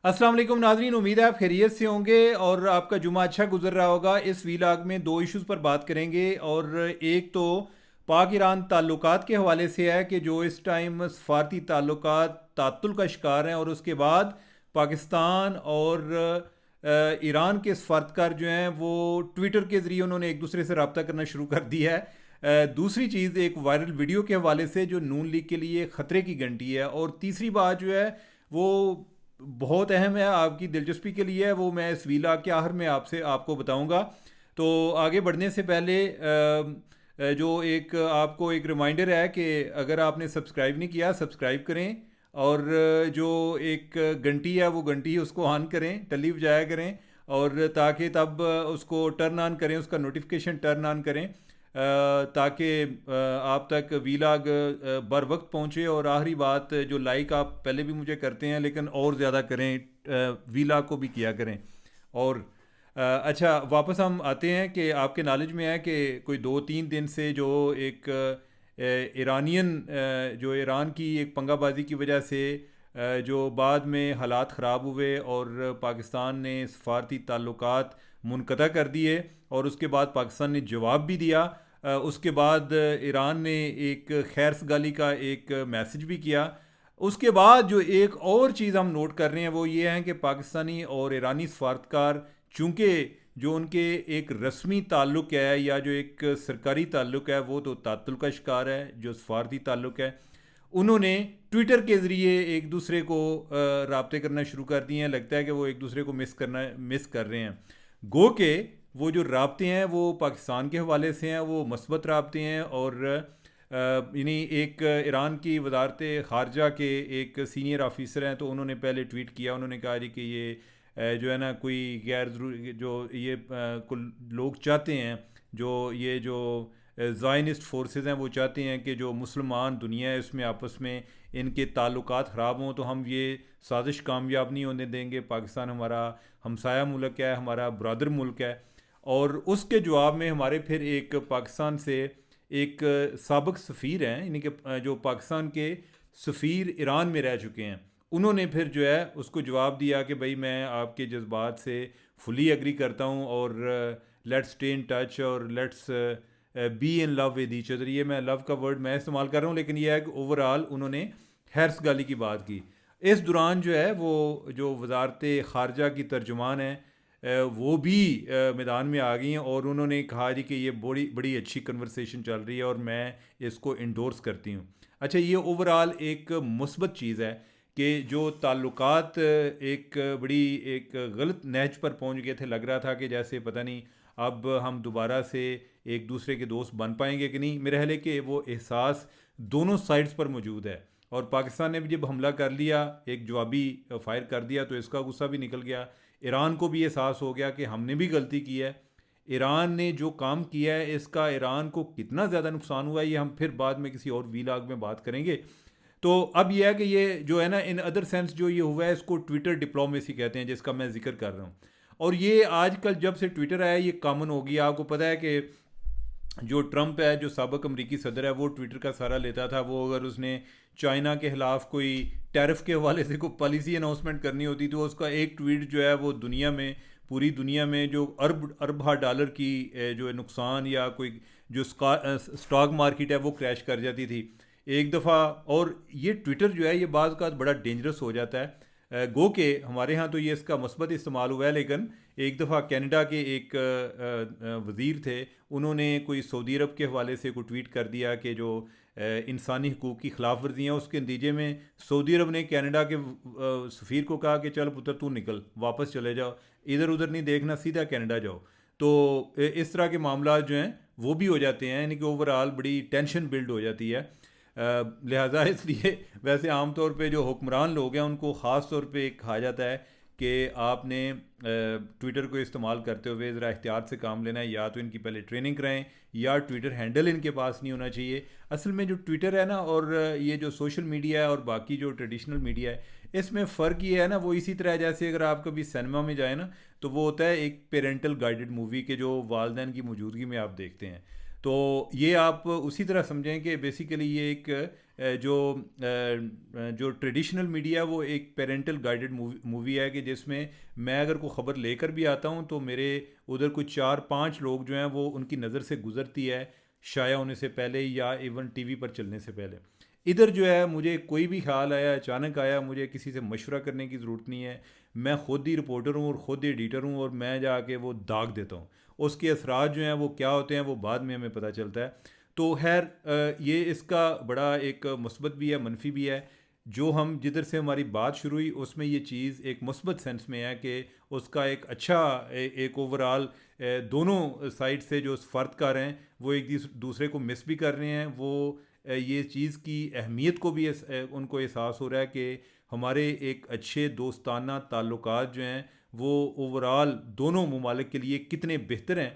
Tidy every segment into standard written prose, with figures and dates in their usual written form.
अस्सलाम वालेकुम नाज़रीन, उम्मीद है आप खैरियत से होंगे और आपका जुमा अच्छा गुजर रहा होगा। इस वीलॉग में दो इश्यूज़ पर बात करेंगे और एक तो पाक ईरान ताल्लुकात के हवाले से है कि जो इस टाइम सफारती ताल्लुकात तातुल का शिकार हैं, और उसके बाद पाकिस्तान और ईरान के सफारतकार जो हैं वो ट्विटर के ज़रिए उन्होंने एक दूसरे से रब्ता करना शुरू कर दिया है। दूसरी चीज़ एक वायरल वीडियो के हवाले से जो नून लीग के लिए ख़तरे की घंटी है, और तीसरी बात जो है वो बहुत अहम है, आपकी दिलचस्पी के लिए है, वो मैं इस वीला के आखिर में आपको बताऊंगा। तो आगे बढ़ने से पहले जो एक आपको एक रिमाइंडर है कि अगर आपने सब्सक्राइब नहीं किया सब्सक्राइब करें, और जो एक घंटी है वो घंटी उसको ऑन करें, टली बजाया करें, और ताकि तब उसको टर्न ऑन करें, उसका नोटिफिकेशन टर्न ऑन करें, ताकि आप तक वीलाग बर वक्त पहुँचे। और आखिरी बात, जो लाइक आप पहले भी मुझे करते हैं लेकिन और ज़्यादा करें, वीलाग को भी किया करें। और अच्छा, वापस हम आते हैं कि आपके नॉलेज में है कि कोई 2-3 दिन से जो एक जो ईरान की एक पंगाबाजी की वजह से जो बाद में हालात ख़राब हुए और पाकिस्तान ने सफारती ताल्लुकात मुनक़ता कर दिए, और उसके बाद पाकिस्तान ने जवाब भी दिया। उसके बाद ईरान ने एक खैर सगाली का एक मैसेज भी किया। उसके बाद जो एक और चीज़ हम नोट कर रहे हैं वो ये है कि पाकिस्तानी और ईरानी सफारतकार, चूँकि जो उनके एक रस्मी ताल्लुक़ है या जो एक सरकारी ताल्लुक़ है वो तो तातुल का शिकार है, जो सफारती ताल्लुक़ है उन्होंने ट्विटर के ज़रिए एक दूसरे को राब्ते करना शुरू कर दिए हैं। लगता है कि वो एक दूसरे को मिस कर रहे हैं। गो के वो जो राब्ते हैं वो पाकिस्तान के हवाले से हैं, वो मस्बत राब्ते हैं। और यानी एक ईरान की वजारत ख़ारजा के एक सीनियर ऑफिसर हैं, तो उन्होंने पहले ट्वीट किया, उन्होंने कहा जी कि ये जो है ना कोई गैर ज़रूरी जो ये कुल लोग चाहते हैं, जो ये जो ज़ायनिस्ट फोर्सेस हैं वो चाहते हैं कि जो मुसलमान दुनिया है इसमें आपस में इनके ताल्लुकात ख़राब हों, तो हम ये साजिश कामयाब नहीं होने देंगे। पाकिस्तान हमारा हमसाया मुल्क है, हमारा ब्रदर मुल्क है। और उसके जवाब में हमारे फिर एक पाकिस्तान से एक साबिक़ सफ़ीर हैं, यानी कि जो पाकिस्तान के सफ़ीर ईरान में रह चुके हैं, उन्होंने फिर जो है उसको जवाब दिया कि भाई मैं आपके जज्बात से फुली एग्री करता हूँ, और लेट्स स्टे इन टच, और let's be in love with each other. ये मैं लव का वर्ड मैं इस्तेमाल कर रहा हूँ, लेकिन यह है कि ओवरऑल उन्होंने हैर्स गाली की बात की। इस दौरान जो है वो जो वजारत ख़ारजा की तर्जुमान है वो भी मैदान में आ गई हैं, और उन्होंने कहा जी कि ये बड़ी बड़ी अच्छी कन्वर्सेशन चल रही है और मैं इसको इंडोर्स करती हूँ। अच्छा, ये ओवरऑल एक मुस्बत चीज़ है कि जो ताल्लुकात एक बड़ी एक गलत नहज पर पहुंच गए थे। लग रहा था कि जैसे पता नहीं अब हम दोबारा से एक दूसरे के दोस्त बन पाएंगे कि नहीं। मेरा ख्याल है कि वो एहसास दोनों साइड्स पर मौजूद है, और पाकिस्तान ने भी जब हमला कर लिया, एक जवाबी फायर कर दिया, तो इसका गुस्सा भी निकल गया। ईरान को भी एहसास हो गया कि हमने भी गलती की है। ईरान ने जो काम किया है इसका ईरान को कितना ज़्यादा नुकसान हुआ है ये हम फिर बाद में किसी और वीलॉग में बात करेंगे। तो अब यह है कि ये जो है ना, इन अदर सेंस जो ये हुआ है इसको ट्विटर डिप्लोमेसी कहते हैं, जिसका मैं जिक्र कर रहा हूँ। और ये आजकल जब से ट्विटर आया ये कॉमन हो गया। आपको पता है कि जो ट्रंप है, जो साबिक़ अमरीकी सदर है, वो ट्विटर का सहारा लेता था। वो अगर उसने चाइना के ख़िलाफ़ कोई टैरिफ के हवाले से कोई पॉलिसी अनाउंसमेंट करनी होती तो उसका एक ट्वीट जो है वो दुनिया में, पूरी दुनिया में जो अरबा डॉलर की जो नुकसान या कोई जो स्टॉक मार्केट है वो क्रैश कर जाती थी एक दफ़ा। और ये ट्विटर जो है ये बाज़ का बड़ा डेंजरस हो जाता है। गो के हमारे यहाँ तो ये इसका मस्बत इस्तेमाल हुआ है, लेकिन एक दफ़ा कनाडा के एक वज़ीर थे, उन्होंने कोई सऊदी अरब के हवाले से कोई ट्वीट कर दिया कि जो इंसानी हकूक़ की ख़िलाफ़ वर्जियाँ, उसके नतीजे में सऊदी अरब ने कनाडा के सफ़ीर को कहा कि चल पुत्र तू निकल, वापस चले जाओ, इधर उधर नहीं देखना, सीधा कनाडा जाओ। तो इस तरह के मामला जो हैं वो भी हो जाते हैं, यानी कि ओवरऑल बड़ी टेंशन बिल्ड हो जाती है। लिहाजा इसलिए वैसे आम तौर पे जो हुक्मरान लोग हैं उनको ख़ास तौर पे कहा जाता है कि आपने ट्विटर को इस्तेमाल करते हुए ज़रा एहतियात से काम लेना है। या तो इनकी पहले ट्रेनिंग कराएं, या ट्विटर हैंडल इनके पास नहीं होना चाहिए। असल में जो ट्विटर है ना, और ये जो सोशल मीडिया है और बाकी जो ट्रेडिशनल मीडिया है, इसमें फ़र्क ये है ना, वो इसी तरह जैसे अगर आप कभी सिनेमा में जाए ना, तो वो होता है एक पेरेंटल गाइडेड मूवी के जो वालदैन की मौजूदगी में आप देखते हैं। तो ये आप उसी तरह समझें कि बेसिकली ये एक जो ट्रेडिशनल मीडिया वो एक पेरेंटल गाइडेड मूवी है कि जिसमें मैं अगर कोई ख़बर लेकर भी आता हूँ तो मेरे उधर कुछ 4-5 लोग जो हैं वो उनकी नज़र से गुज़रती है शाया होने से पहले या इवन टीवी पर चलने से पहले। इधर जो है मुझे कोई भी ख्याल आया, अचानक आया, मुझे किसी से मशवरा करने की ज़रूरत नहीं है। मैं ख़ुद ही रिपोर्टर हूँ और ख़ुद ही एडिटर हूँ और मैं जाके वो दाग देता हूँ। उसके असरात जो हैं वो क्या होते हैं वो बाद में हमें पता चलता है। तो खैर ये इसका बड़ा एक मुस्बत भी है, मनफी भी है। जो हम जिधर से हमारी बात शुरू हुई उसमें ये चीज़ एक मुस्बत सेंस में है कि उसका एक अच्छा एक ओवरऑल दोनों साइड से जो फ़र्दकार हैं वो एक दूसरे को मिस भी कर रहे हैं। वो ये चीज़ की अहमियत को भी उनको एहसास हो रहा है कि हमारे एक अच्छे दोस्ताना ताल्लुकात जो हैं वो ओवरऑल दोनों ममालिक के लिए कितने बेहतर हैं।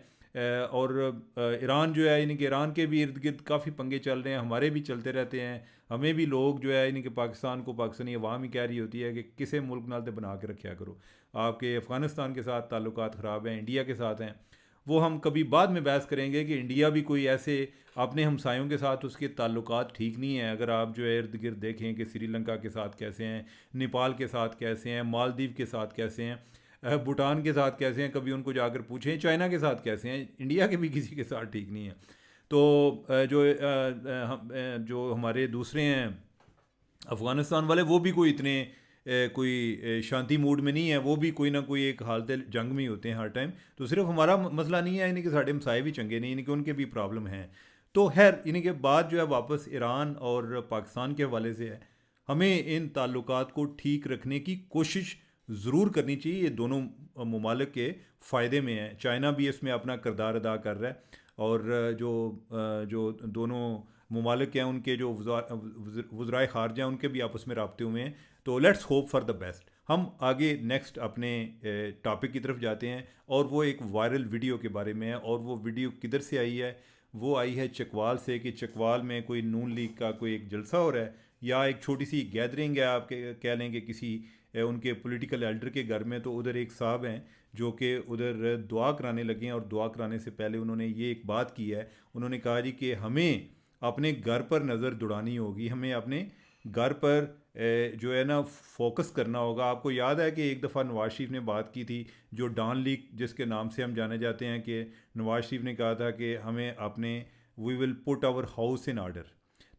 और ईरान जो है यानी कि ईरान के भी इर्द गिर्द काफ़ी पंगे चल रहे हैं, हमारे भी चलते रहते हैं। हमें भी लोग जो है यानी कि पाकिस्तान को पाकिस्तानी अवाम ही कह रही होती है कि किसे मुल्क नाल ते बना के रखा करो। आपके अफ़गानिस्तान के साथ ताल्लुकात ख़राब हैं, इंडिया के साथ हैं। वो हम कभी बाद में बहस करेंगे कि इंडिया भी कोई ऐसे अपने हमसायों के साथ उसके ताल्लुकात ठीक नहीं है। अगर आप जो है इर्द गिर्द देखें कि श्रीलंका के साथ कैसे हैं, नेपाल के साथ कैसे हैं, मालदीव के साथ कैसे हैं, भूटान के साथ कैसे हैं, कभी उनको जाकर पूछें, चाइना के साथ कैसे हैं, इंडिया के भी किसी के साथ ठीक नहीं है। तो जो हमारे दूसरे हैं अफ़गानिस्तान वाले वो भी कोई इतने कोई शांति मूड में नहीं है। वो भी कोई ना कोई एक हालत जंग में ही होते हैं हर टाइम। तो सिर्फ हमारा मसला नहीं है यानी कि साढ़े हमसाए भी चंगे नहीं, यानी कि उनके भी प्रॉब्लम हैं। तो खैर यानी कि बात जो है वापस ईरान और पाकिस्तान के हवाले से है। हमें इन ताल्लुकात को ठीक रखने की कोशिश ज़रूर करनी चाहिए। ये दोनों ममालिक के फ़ायदे में है। चाइना भी इसमें अपना किरदार अदा कर रहा है और जो दोनों ममालिक हैं उनके जो वज़राए ख़ारजा हैं उनके भी आपस में राब्ते हुए हैं। तो let's hope for the best. हम आगे नेक्स्ट अपने टॉपिक की तरफ जाते हैं और वो एक वायरल वीडियो के बारे में है। और वो वीडियो किधर से आई है? वो आई है चकवाल से कि चकवाल में कोई नून लीग का कोई एक जलसा हो रहा है या एक छोटी सी गैदरिंग है, आप कह लेंगे किसी उनके पॉलिटिकल एल्डर के घर में। तो उधर एक साहब हैं जो कि उधर दुआ कराने लगे हैं और दुआ कराने से पहले उन्होंने ये एक बात की है। उन्होंने कहा जी कि हमें अपने घर पर नज़र दौड़ानी होगी, हमें अपने घर पर जो है ना फोकस करना होगा। आपको याद है कि एक दफ़ा नवाज शरीफ ने बात की थी, जो डॉन लीग जिसके नाम से हम जाने जाते हैं, कि नवाज शरीफ ने कहा था कि हमें अपने we will put our house in order.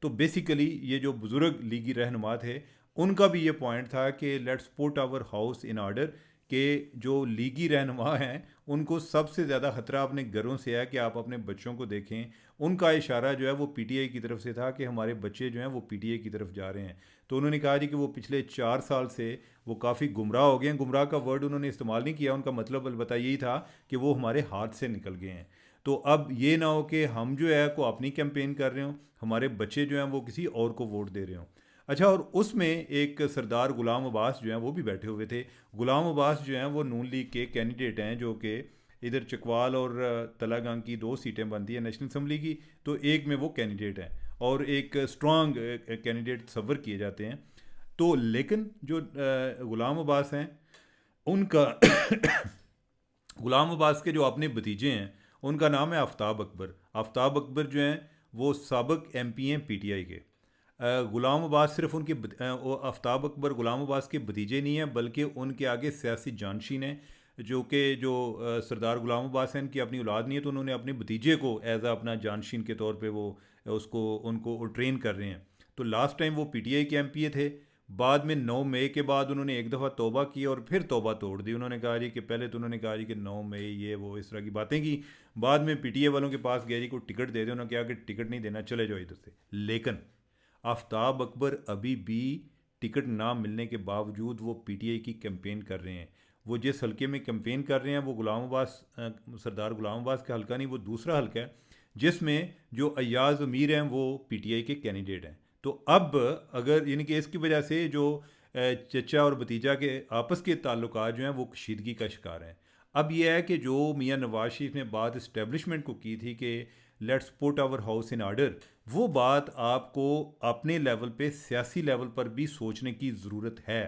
तो बेसिकली ये जो बुज़ुर्ग लीगी रहनुमा थे उनका भी ये पॉइंट था कि let's put our house in order, कि जो लीगी रहनुमा हैं उनको सबसे ज़्यादा ख़तरा अपने घरों से है कि आप अपने बच्चों को देखें। उनका इशारा जो है वो पीटीआई की तरफ से था कि हमारे बच्चे जो हैं वो पीटीआई की तरफ जा रहे हैं। तो उन्होंने कहा जी कि वो पिछले 4 साल से वो काफ़ी गुमराह हो गए हैं। गुमराह का वर्ड उन्होंने इस्तेमाल नहीं किया, उनका मतलब अलबत्ता यही था कि वो हमारे हाथ से निकल गए हैं। तो अब ये ना हो कि हम जो है को अपनी कैंपेन कर रहे हों, हमारे बच्चे जो हैं वो किसी और को वोट दे रहे हों। अच्छा, और उसमें एक सरदार गुलाम अब्बास जो हैं वो भी बैठे हुए थे। गुलाम अब्बास जो हैं वो नून लीग के कैंडिडेट हैं, जो कि इधर चकवाल और तलागंग की 2 सीटें बनती हैं नेशनल असम्बली की, तो एक में वो कैंडिडेट हैं और एक स्ट्रॉन्ग कैंडिडेट तस्वर किए जाते हैं। तो लेकिन जो गुलाम अब्बास हैं उनका गुलाम अब्बास के जो अपने भतीजे हैं उनका नाम है आफ्ताब अकबर। आफ्ताब अकबर जो हैं वो साबिक एमपी हैं पीटीआई के। गुलाम अब्बास सिर्फ उनके आफ्ताब अकबर गुलाम अब्बास के भतीजे नहीं हैं बल्कि उनके आगे सियासी जानशीन हैं, जो कि सरदार गुलाम अब्बास हैं इनकी अपनी औलाद नहीं है, तो उन्होंने अपने भतीजे को एज आ अपना जानशीन के तौर पे वो उनको ट्रेन कर रहे हैं। तो लास्ट टाइम वो पीटीआई के एमपीए थे। बाद में 9 मई के बाद उन्होंने एक दफ़ा तौबा की और फिर तौबा तोड़ दी। उन्होंने कहा जी कि पहले तो उन्होंने कहा जी कि 9 मई ये वो इस तरह की बातें की। बाद में पीटीआई वालों के पास गया जी को टिकट दे दे, उन्होंने कहा कि टिकट नहीं देना, चले जाओ इधर से। लेकिन आफ्ताब अकबर अभी भी टिकट ना मिलने के बावजूद वो पीटीआई की कैंपेन कर रहे हैं। वो जिस हलके में कैंपेन कर रहे हैं वो गुलाम अब्बास सरदार गुलाम अब्बास का हलका नहीं, वो दूसरा हलका है जिसमें जो अय्याज़ अमीर हैं वो पीटीआई के कैंडिडेट हैं। तो अब अगर यानी कि इसकी वजह से जो चचा और भतीजा के आपस के ताल्लुकात जो हैं वो कशीदगी का शिकार हैं। अब यह है कि जो मियाँ नवाज शरीफ ने बात इस्टेब्लिशमेंट को की थी कि let's put our house in order, वो बात आपको अपने लेवल पे सियासी लेवल पर भी सोचने की ज़रूरत है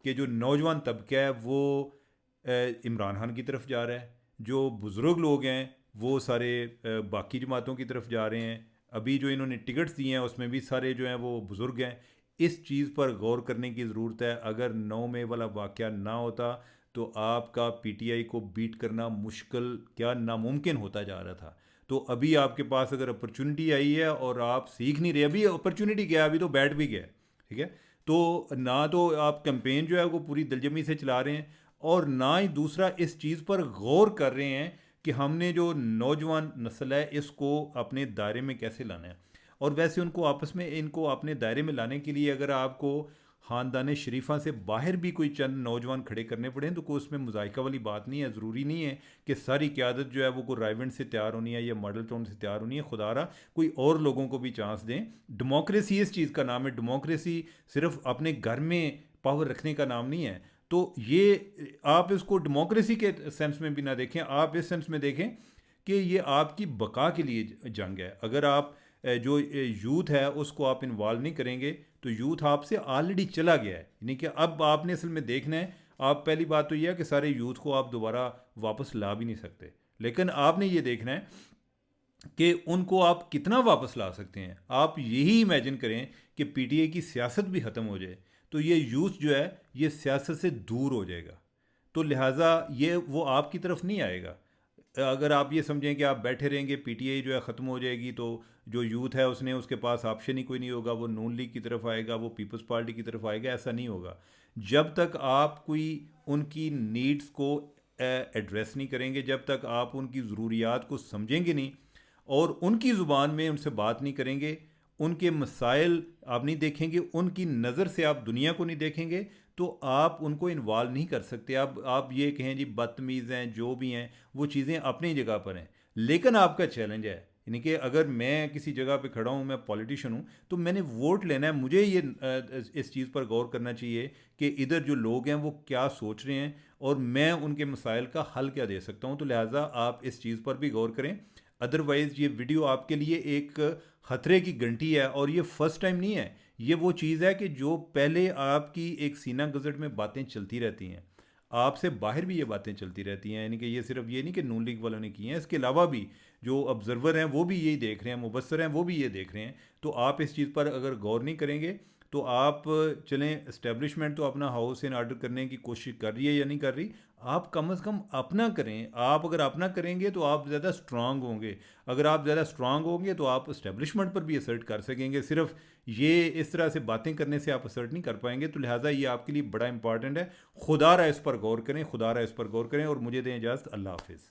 कि जो नौजवान तबका है वो इमरान खान की तरफ जा रहा है, जो बुज़ुर्ग लोग हैं वो सारे बाकी जमातों की तरफ जा रहे हैं, अभी जो इन्होंने टिकट्स दिए हैं उसमें भी सारे जो हैं वो बुज़ुर्ग हैं। इस चीज़ पर गौर करने की ज़रूरत है। अगर 9 मई वाला वाक़या ना होता तो आपका पीटीआई को बीट करना मुश्किल क्या नामुमकिन होता जा रहा था। तो अभी आपके पास अगर अपॉर्चुनिटी आई है और आप सीख नहीं रहे, अभी अपॉर्चुनिटी क्या है, अभी तो बैठ भी गया है, ठीक है। तो ना तो आप कैंपेन जो है वो पूरी दिलजमी से चला रहे हैं, और ना ही दूसरा इस चीज़ पर गौर कर रहे हैं कि हमने जो नौजवान नस्ल है इसको अपने दायरे में कैसे लाना है। और वैसे उनको आपस में इनको अपने दायरे में लाने के लिए अगर आपको ख़ानदान शरीफा से बाहर भी कोई चंद नौजवान खड़े करने पड़े तो कोई उसमें मुज़ायका वाली बात नहीं है। ज़रूरी नहीं है कि सारी क़यादत जो है वो कोई रायवेंड से तैयार होनी है या मॉडल टाउन से तैयार होनी है। खुदारा कोई और लोगों को भी चांस दें। डेमोक्रेसी इस चीज़ का नाम है। डेमोक्रेसी सिर्फ अपने घर में पावर रखने का नाम नहीं है। तो ये आप इसको डेमोक्रेसी के सेंस में भी ना देखें, आप इस सेंस में देखें कि ये आपकी बका के लिए जंग है। अगर आप जो यूथ है उसको आप इन्वॉल्व नहीं करेंगे तो यूथ आपसे ऑलरेडी चला गया है। यानी कि अब आपने असल में देखना है, आप पहली बात तो यह है कि सारे यूथ को आप दोबारा वापस ला भी नहीं सकते, लेकिन आपने ये देखना है कि उनको आप कितना वापस ला सकते हैं। आप यही इमेजिन करें कि पीटीआई की सियासत भी ख़त्म हो जाए तो ये यूथ जो है ये सियासत से दूर हो जाएगा। तो लिहाजा ये वो आपकी तरफ नहीं आएगा। अगर आप ये समझें कि आप बैठे रहेंगे, पीटीआई जो है ख़त्म हो जाएगी तो जो यूथ है उसने उसके पास ऑप्शन ही कोई नहीं होगा, वो नून लीग की तरफ आएगा, वो पीपल्स पार्टी की तरफ आएगा, ऐसा नहीं होगा। जब तक आप कोई उनकी नीड्स को एड्रेस नहीं करेंगे, जब तक आप उनकी ज़रूरियात को समझेंगे नहीं और उनकी ज़ुबान में उनसे बात नहीं करेंगे, उनके मसाइल आप नहीं देखेंगे, उनकी नज़र से आप दुनिया को नहीं देखेंगे, तो आप उनको इन्वॉल्व नहीं कर सकते। आप ये कहें जी बदतमीज़ हैं, जो भी हैं वो चीज़ें अपनी जगह पर हैं, लेकिन आपका चैलेंज है यानी कि अगर मैं किसी जगह पे खड़ा हूँ, मैं पॉलिटिशियन हूँ, तो मैंने वोट लेना है। मुझे ये इस चीज़ पर गौर करना चाहिए कि इधर जो लोग हैं वो क्या सोच रहे हैं और मैं उनके मसाइल का हल क्या दे सकता हूँ। तो लिहाजा आप इस चीज़ पर भी गौर करें। अदरवाइज़ ये वीडियो आपके लिए एक ख़तरे की घंटी है, और ये फ़र्स्ट टाइम नहीं है। ये वो चीज़ है कि जो पहले आपकी एक सीना गज़ट में बातें चलती रहती हैं, आपसे बाहर भी ये बातें चलती रहती हैं। यानी कि ये सिर्फ ये नहीं कि नून लीग वालों ने की हैं, इसके अलावा भी जो ऑब्ज़र्वर हैं वो भी यही देख रहे हैं, मुबस्सर हैं वो भी ये देख रहे हैं। तो आप इस चीज़ पर अगर गौर नहीं करेंगे तो आप चलें, इस्टेब्लिशमेंट तो अपना हाउस इन ऑर्डर करने की कोशिश कर रही है या नहीं कर रही, आप कम से कम अपना करें। आप अगर अपना करेंगे तो आप ज़्यादा स्ट्रांग होंगे। अगर आप ज़्यादा स्ट्रांग होंगे तो आप इस्टेब्लिशमेंट पर भी असर्ट कर सकेंगे। सिर्फ ये इस तरह से बातें करने से आप असर्ट नहीं कर पाएंगे। तो लिहाजा ये आपके लिए बड़ा इंपॉर्टेंट है। खुदा रहा इस पर गौर करें, खुदा रहा इस पर गौर करें, और मुझे दें इजाज़त। अल्लाह हाफिज़।